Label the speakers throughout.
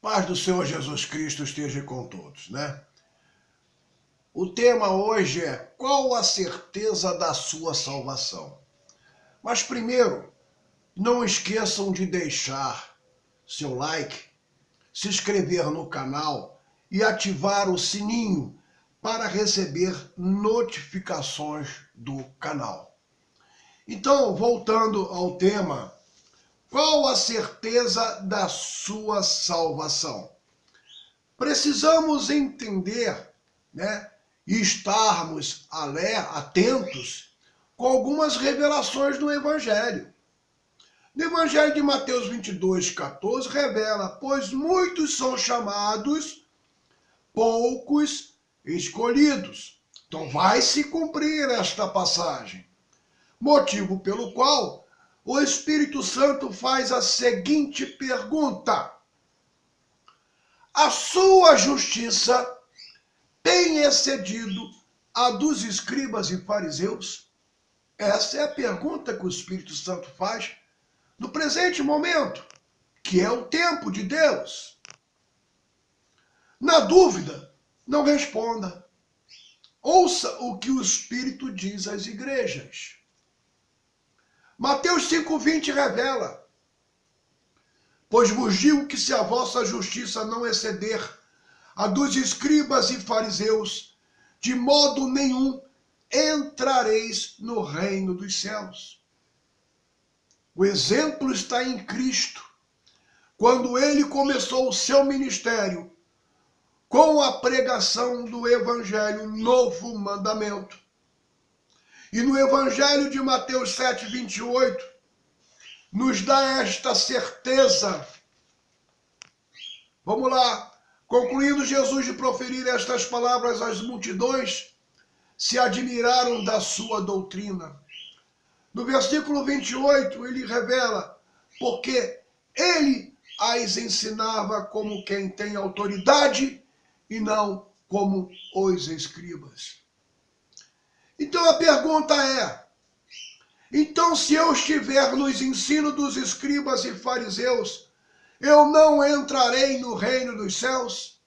Speaker 1: Paz do Senhor Jesus Cristo esteja com todos, né? O tema hoje é: qual a certeza da sua salvação? Mas primeiro, não esqueçam de deixar seu like, se inscrever no canal e ativar o sininho para receber notificações do canal. Então, voltando ao tema, qual a certeza da sua salvação? Precisamos entender, né, e estarmos atentos com algumas revelações do Evangelho. No Evangelho de Mateus 22:14 revela: pois muitos são chamados, poucos escolhidos. Então vai se cumprir esta passagem. Motivo pelo qual o Espírito Santo faz a seguinte pergunta: a sua justiça tem excedido a dos escribas e fariseus? Essa é a pergunta que o Espírito Santo faz no presente momento, que é o tempo de Deus. Na dúvida, não responda. Ouça o que o Espírito diz às igrejas. Mateus 5:20 revela: pois vos digo que se a vossa justiça não exceder a dos escribas e fariseus, de modo nenhum entrareis no reino dos céus. O exemplo está em Cristo. Quando ele começou o seu ministério com a pregação do Evangelho, novo mandamento. E no Evangelho de Mateus 7:28, nos dá esta certeza. Vamos lá. Concluindo Jesus de proferir estas palavras, as multidões se admiraram da sua doutrina. No versículo 28, ele revela: porque ele as ensinava como quem tem autoridade e não como os escribas. Então a pergunta é: então se eu estiver nos ensinos dos escribas e fariseus, eu não entrarei no reino dos céus?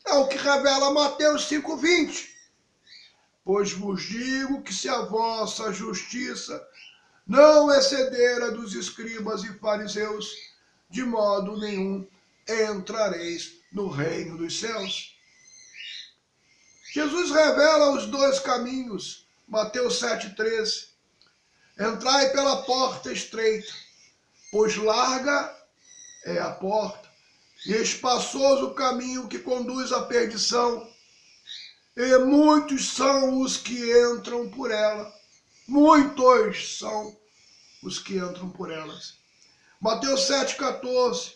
Speaker 1: É o que revela Mateus 5:20. Pois vos digo que se a vossa justiça não exceder a dos escribas e fariseus, de modo nenhum entrareis no reino dos céus. Jesus revela os dois caminhos. Mateus 7:13. Entrai pela porta estreita, pois larga é a porta, e espaçoso o caminho que conduz à perdição, e muitos são os que entram por ela. Muitos são os que entram por elas. Mateus 7:14.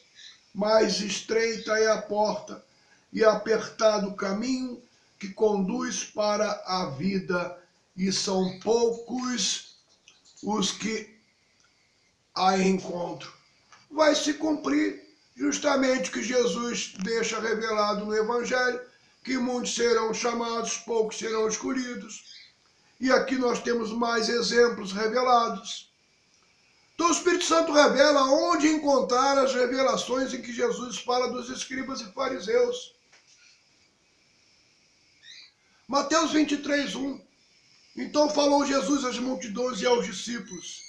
Speaker 1: Mais estreita é a porta, e apertado o caminho que conduz para a vida, e são poucos os que a encontram. Vai se cumprir justamente o que Jesus deixa revelado no Evangelho, que muitos serão chamados, poucos serão escolhidos. E aqui nós temos mais exemplos revelados. Então o Espírito Santo revela onde encontrar as revelações em que Jesus fala dos escribas e fariseus. Mateus 23:1. Então falou Jesus às multidões e aos discípulos.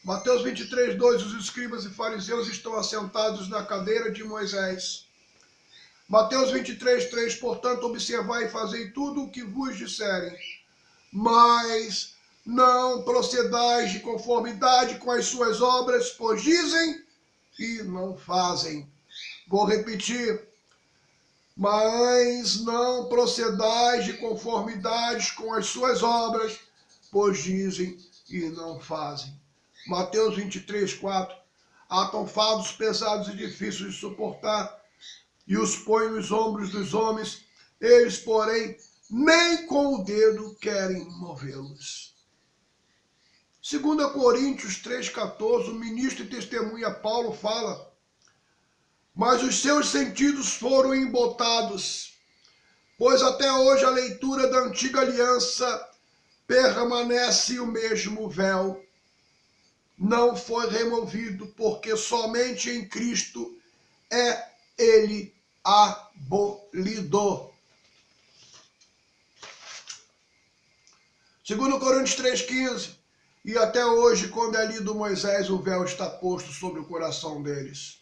Speaker 1: Mateus 23:2. Os escribas e fariseus estão assentados na cadeira de Moisés. Mateus 23:3. Portanto, observai e fazei tudo o que vos disserem, mas não procedais de conformidade com as suas obras, pois dizem e não fazem. Vou repetir. Mas não procedais de conformidade com as suas obras, pois dizem e não fazem. Mateus 23:4. Atam fardos pesados e difíceis de suportar, e os põem nos ombros dos homens, eles, porém, nem com o dedo querem movê-los. 2 Coríntios 3:14, o ministro e testemunha Paulo fala: mas os seus sentidos foram embotados, pois até hoje a leitura da antiga aliança permanece o mesmo véu. Não foi removido, porque somente em Cristo é ele abolido. 2 Coríntios 3,15. E até hoje, quando é lido Moisés, o véu está posto sobre o coração deles.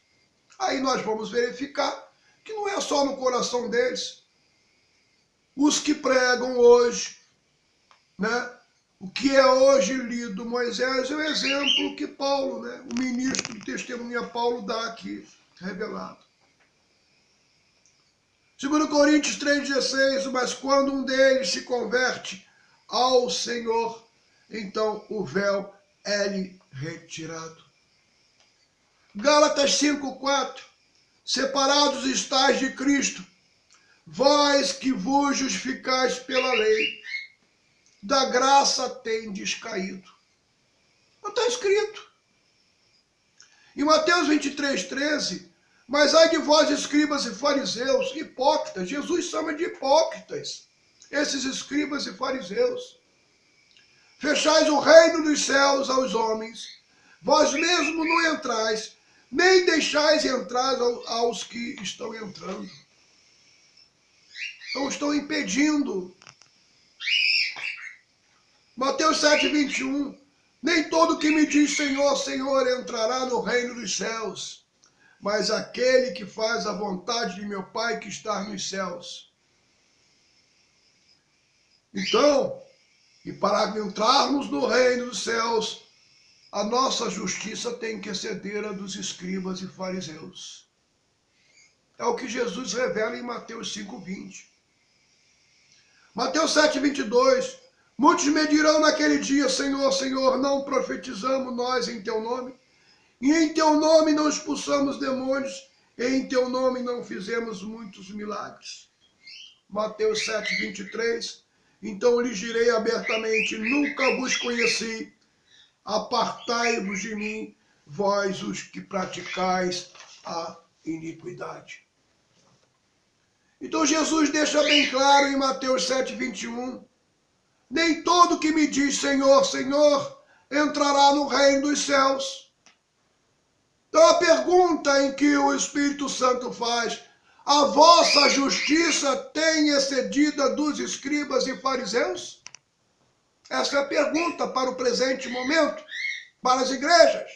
Speaker 1: Aí nós vamos verificar que não é só no coração deles. Os que pregam hoje, né? O que é hoje lido Moisés é o exemplo que Paulo, né? O ministro de testemunha Paulo dá aqui, revelado. 2 Coríntios 3,16, mas quando um deles se converte ao Senhor, então o véu é-lhe retirado. Gálatas 5,4, separados estáis de Cristo, vós que vos justificais pela lei, da graça tendes caído. Está escrito. Em Mateus 23,13, mas ai de vós, escribas e fariseus, hipócritas. Jesus chama de hipócritas esses escribas e fariseus. Fechais o reino dos céus aos homens, vós mesmo não entrais, nem deixais entrar aos que estão entrando. Então estão impedindo. Mateus 7,21, nem todo que me diz Senhor, Senhor entrará no reino dos céus, mas aquele que faz a vontade de meu Pai que está nos céus. Então, e para entrarmos no reino dos céus, a nossa justiça tem que exceder a dos escribas e fariseus. É o que Jesus revela em Mateus 5,20. Mateus 7,22, muitos me dirão naquele dia, Senhor, Senhor, não profetizamos nós em teu nome? E em teu nome não expulsamos demônios, e em teu nome não fizemos muitos milagres. Mateus 7,23, então lhes direi abertamente, nunca vos conheci, apartai-vos de mim, vós os que praticais a iniquidade. Então Jesus deixa bem claro em Mateus 7,21, nem todo que me diz Senhor, Senhor, entrará no reino dos céus. Então a pergunta em que o Espírito Santo faz, a vossa justiça tem excedido a dos escribas e fariseus? Essa é a pergunta para o presente momento, para as igrejas.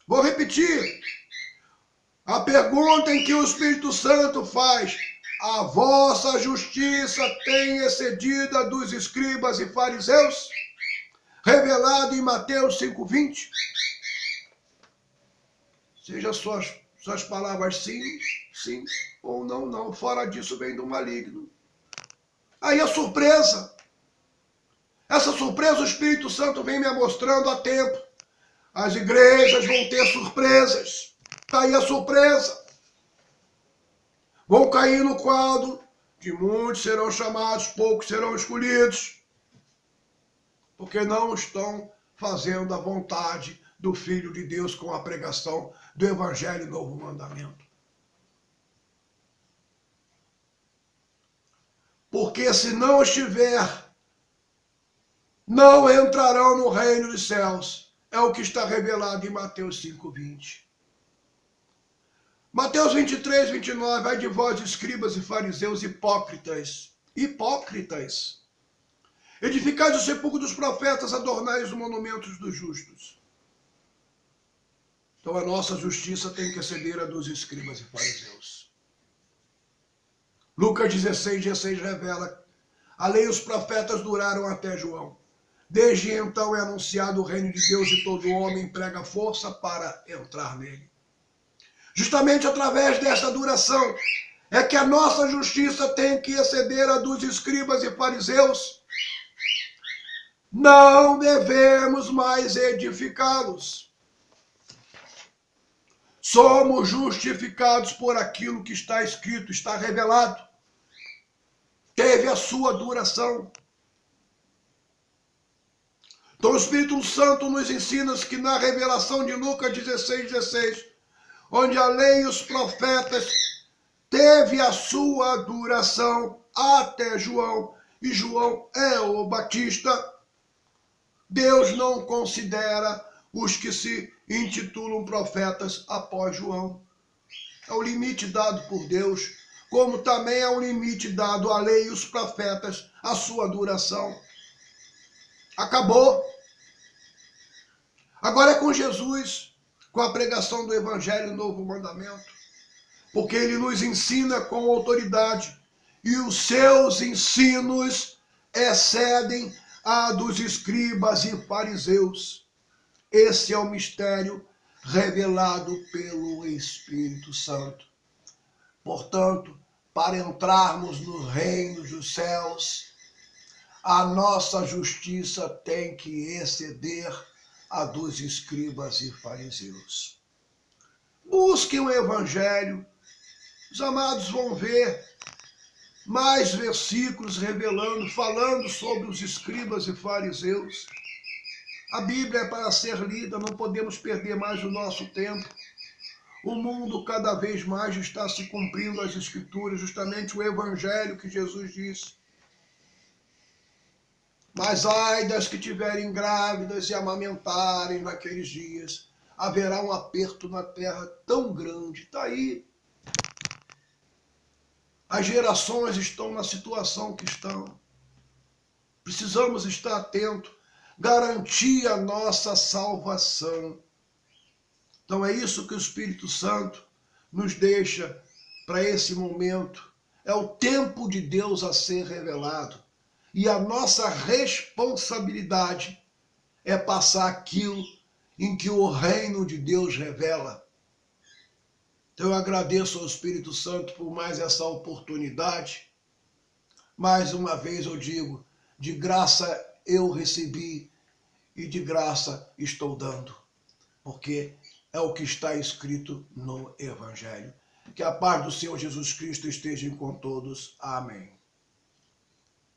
Speaker 1: Vou repetir. A pergunta em que o Espírito Santo faz, a vossa justiça tem excedido a dos escribas e fariseus? Revelado em Mateus 5,20. Seja suas palavras sim, sim, ou não, não. Fora disso vem do maligno. Aí a surpresa. Essa surpresa o Espírito Santo vem me mostrando há tempo. As igrejas vão ter surpresas. Está aí a surpresa. Vão cair no quadro de muitos serão chamados, poucos serão escolhidos. Porque não estão fazendo a vontade do Filho de Deus com a pregação do Evangelho e Novo Mandamento. Porque se não estiver, não entrarão no reino dos céus. É o que está revelado em Mateus 5,20. Mateus 23:29, ai de vós, escribas e fariseus hipócritas. Hipócritas. Edificais o sepulcro dos profetas, adornais os monumentos dos justos. Então a nossa justiça tem que exceder a dos escribas e fariseus. Lucas 16:16 revela, a lei e os profetas duraram até João. Desde então é anunciado o reino de Deus e todo homem emprega força para entrar nele. Justamente através dessa duração é que a nossa justiça tem que exceder a dos escribas e fariseus. Não devemos mais edificá-los. Somos justificados por aquilo que está escrito, está revelado. Teve a sua duração. Então o Espírito Santo nos ensina que na revelação de Lucas 16:16, onde a lei e os profetas teve a sua duração até João, e João é o Batista, Deus não considera os que se intitulam profetas após João. É o limite dado por Deus, como também é o limite dado à lei e os profetas, a sua duração. Acabou. Agora é com Jesus, com a pregação do Evangelho, o novo mandamento. Porque ele nos ensina com autoridade e os seus ensinos excedem a dos escribas e fariseus. Esse é o mistério revelado pelo Espírito Santo. Portanto, para entrarmos no reino dos céus, a nossa justiça tem que exceder a dos escribas e fariseus. Busquem o Evangelho. Os amados vão ver mais versículos revelando, falando sobre os escribas e fariseus. A Bíblia é para ser lida, não podemos perder mais o nosso tempo. O mundo cada vez mais está se cumprindo as Escrituras, justamente o Evangelho que Jesus disse. Mas ai das que tiverem grávidas e amamentarem naqueles dias, haverá um aperto na terra tão grande. Está aí. As gerações estão na situação que estão. Precisamos estar atentos, garantir a nossa salvação. Então é isso que o Espírito Santo nos deixa para esse momento. É o tempo de Deus a ser revelado. E a nossa responsabilidade é passar aquilo em que o reino de Deus revela. Então eu agradeço ao Espírito Santo por mais essa oportunidade. Mais uma vez eu digo, de graça eu recebi e de graça estou dando. Porque é o que está escrito no Evangelho. Que a paz do Senhor Jesus Cristo esteja com todos. Amém.